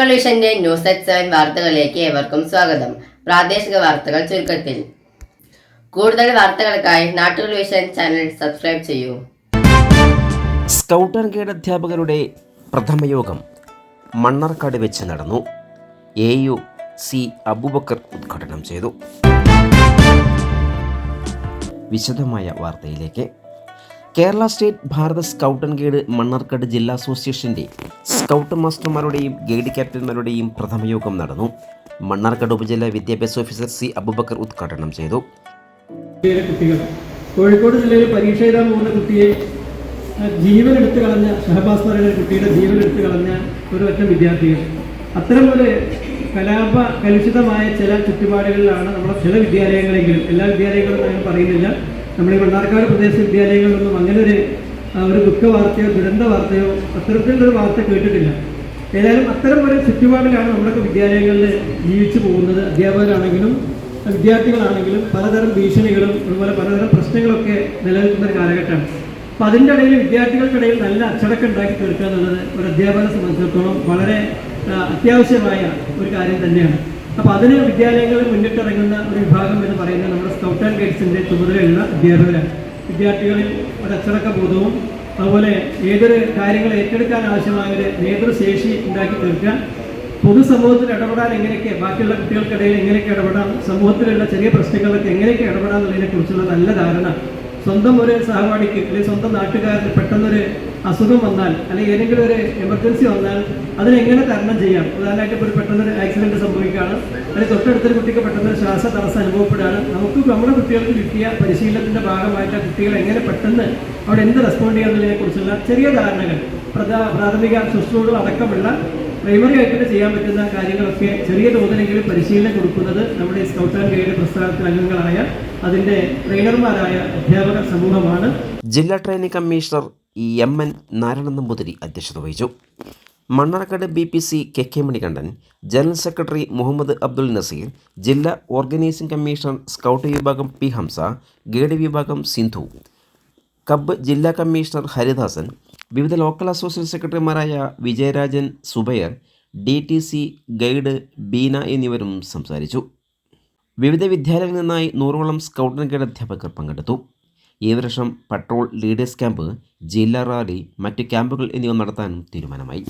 നാട്ടുകൾ വിഷന്റെ news at 7 വാർത്തകളിലേക്ക് ഏവർക്കും സ്വാഗതം. പ്രാദേശിക വാർത്തകൾ ചുരുക്കത്തിൽ. കൂടുതൽ വാർത്തകൾക്കായി നാട്ടുകൾ വിഷൻ ചാനൽ സബ്സ്ക്രൈബ് ചെയ്യൂ. സ്കൗട്ട് ആൻഡ് ഗൈഡ് അധ്യാപകരുടെ പ്രഥമ യോഗം മണ്ണാർക്കാട് വെച്ച് നടന്നു. AU സി അബൂബക്കർ ഉദ്ഘാടനം ചെയ്തു. വിശദമായ വാർത്തയിലേക്ക്. Kerala state Bharat scout and guide Mannarkkad ജില്ലാ അസോസിയേഷൻ്റെ സ്കൗട്ട് മാസ്റ്റർമാരുടെയും ഗൈഡ് ക്യാപ്റ്റന്മാരുടെയും പ്രഥമ യോഗം നടന്നു. മണ്ണാർക്കാട് ഉപജില്ലാ വിദ്യാഭ്യാസ ഓഫീസർ സി അബൂബക്കർ ഉദ്ഘാടനം ചെയ്തു. കുട്ടികൾ കോഴിക്കോട് ജില്ലയിൽ പരീക്ഷ എഴുതാൻ പോകുന്ന കുട്ടിയെ ജീവനെടുത്ത് കളഞ്ഞ ഷഹബാസ് പറയുന്ന കുട്ടിയുടെ ജീവനെടുത്ത് കളഞ്ഞ ഒരു ഒറ്റ വിദ്യാർത്ഥികൾ, അത്തരം ഒരു കലുഷിതമായ ചില ചുറ്റുപാടുകളിലാണ് നമ്മുടെ ചില വിദ്യാലയങ്ങളെങ്കിലും, എല്ലാ വിദ്യാലയങ്ങളും ഞാൻ പറയുന്നില്ല, നമ്മുടെ ഈ മണ്ണാർക്കാട് പ്രദേശ വിദ്യാലയങ്ങളിലൊന്നും അങ്ങനെ ഒരു ദുഃഖ വാർത്തയോ ദുരന്ത വാർത്തയോ അത്തരത്തിലൊരു വാർത്ത കേട്ടിട്ടില്ല. ഏതായാലും അത്തരം ഒരു ചുറ്റുപാടിലാണ് നമ്മുടെ വിദ്യാലയങ്ങളിൽ ജീവിച്ചു പോകുന്നത്. അധ്യാപകരാണെങ്കിലും വിദ്യാർത്ഥികളാണെങ്കിലും പലതരം ഭീഷണികളും അതുപോലെ പലതരം പ്രശ്നങ്ങളൊക്കെ നിലനിൽക്കുന്ന ഒരു കാലഘട്ടമാണ്. അപ്പോൾ അതിൻ്റെ ഇടയിൽ വിദ്യാർത്ഥികൾക്കിടയിൽ നല്ല അച്ചടക്കം ഉണ്ടാക്കി തീർക്കുക എന്നുള്ളത് ഒരു അധ്യാപകനെ സംബന്ധിച്ചിടത്തോളം വളരെ അത്യാവശ്യമായ ഒരു കാര്യം തന്നെയാണ്. അപ്പോൾ അതിന് വിദ്യാലയങ്ങളിൽ മുന്നിട്ടിറങ്ങുന്ന ഒരു വിഭാഗം എന്ന് പറയുന്നത് നമ്മുടെ സ്കൗട്ട് ആൻഡ് ഗൈഡ്സിൻ്റെ ചുമതലയുള്ള അധ്യാപകരാണ്. വിദ്യാർത്ഥികളിൽ ഒരു അച്ചടക്ക ബോധവും അതുപോലെ ഏതൊരു കാര്യങ്ങൾ ഏറ്റെടുക്കാൻ ആവശ്യമായ ഒരു നേതൃശേഷി ഉണ്ടാക്കി തീർക്കാൻ, പൊതുസമൂഹത്തിൽ ഇടപെടാൻ എങ്ങനെയൊക്കെ, ബാക്കിയുള്ള കുട്ടികൾക്കിടയിൽ എങ്ങനെയൊക്കെ ഇടപെടാം, സമൂഹത്തിലുള്ള ചെറിയ പ്രശ്നങ്ങൾക്ക് എങ്ങനെയൊക്കെ ഇടപെടാം എന്നുള്ളതിനെക്കുറിച്ചുള്ള നല്ല ധാരണ സ്വന്തം ഒരു സഹപാഠിക്ക് അല്ലെങ്കിൽ സ്വന്തം നാട്ടുകാരന് പെട്ടെന്നൊരു അസുഖം വന്നാൽ അല്ലെങ്കിൽ ഏതെങ്കിലും ഒരു എമർജൻസി വന്നാൽ അതിനെങ്ങനെ തരണം ചെയ്യാം. ഉദാഹരണമായിട്ട് ഇപ്പോൾ ഒരു പെട്ടെന്നൊരു ആക്സിഡൻറ്റ് സംഭവിക്കുകയാണ്, അല്ലെങ്കിൽ തൊട്ടടുത്തൊരു കുട്ടിക്ക് പെട്ടെന്നൊരു തടസ്സം അനുഭവപ്പെടുകയാണ്. നമുക്ക് നമ്മുടെ കുട്ടികൾക്ക് കിട്ടിയ പരിശീലനത്തിൻ്റെ ഭാഗമായിട്ട് കുട്ടികൾ എങ്ങനെ പെട്ടെന്ന് അവിടെ എന്ത് റെസ്പോണ്ട് ചെയ്യാമെന്നതിനെക്കുറിച്ചുള്ള ചെറിയ ധാരണകൾ, പ്രാഥമിക ശുശ്രൂഷകൾ അടക്കമുള്ള പ്രൈമറി ആയിട്ട് ചെയ്യാൻ പറ്റുന്ന കാര്യങ്ങളൊക്കെ ചെറിയ തോതിലെങ്കിലും പരിശീലനം കൊടുക്കുന്നത് നമ്മുടെ ഈ സ്കൗട്ട് ആൻഡ് ഗൈഡ് പ്രസ്ഥാനത്തിൽ അംഗങ്ങളായ അതിൻ്റെ ട്രെയിനർമാരായ അധ്യാപക സമൂഹമാണ്. ജില്ലാ training commissioner MN Narayanan Namboothiri അധ്യക്ഷത വഹിച്ചു. Mannarkkad BPC KK Manikandan, general secretary Muhammad Abdul Nazeer, ജില്ലാ ഓർഗനൈസിംഗ് കമ്മീഷണർ സ്കൗട്ട് വിഭാഗം P ഹംസ, ഗൈഡ് വിഭാഗം സിന്ധു, കബ് ജില്ലാ കമ്മീഷണർ ഹരിദാസൻ, വിവിധ ലോക്കൽ അസോസിയേഷൻ സെക്രട്ടറിമാരായ വിജയരാജൻ, സുബൈർ, DTC ഗൈഡ് ബീന എന്നിവരും സംസാരിച്ചു. വിവിധ വിദ്യാലയങ്ങളിൽ നിന്നായി 100ഓളം സ്കൗട്ട് ആൻഡ് ഗൈഡ് അധ്യാപകർ പങ്കെടുത്തു. ഈ വർഷം പട്രോൾ, ലീഡേഴ്സ് ക്യാമ്പ്, ജില്ലാ റാലി, മറ്റ് ക്യാമ്പുകൾ എന്നിവ നടത്താനും തീരുമാനമായി.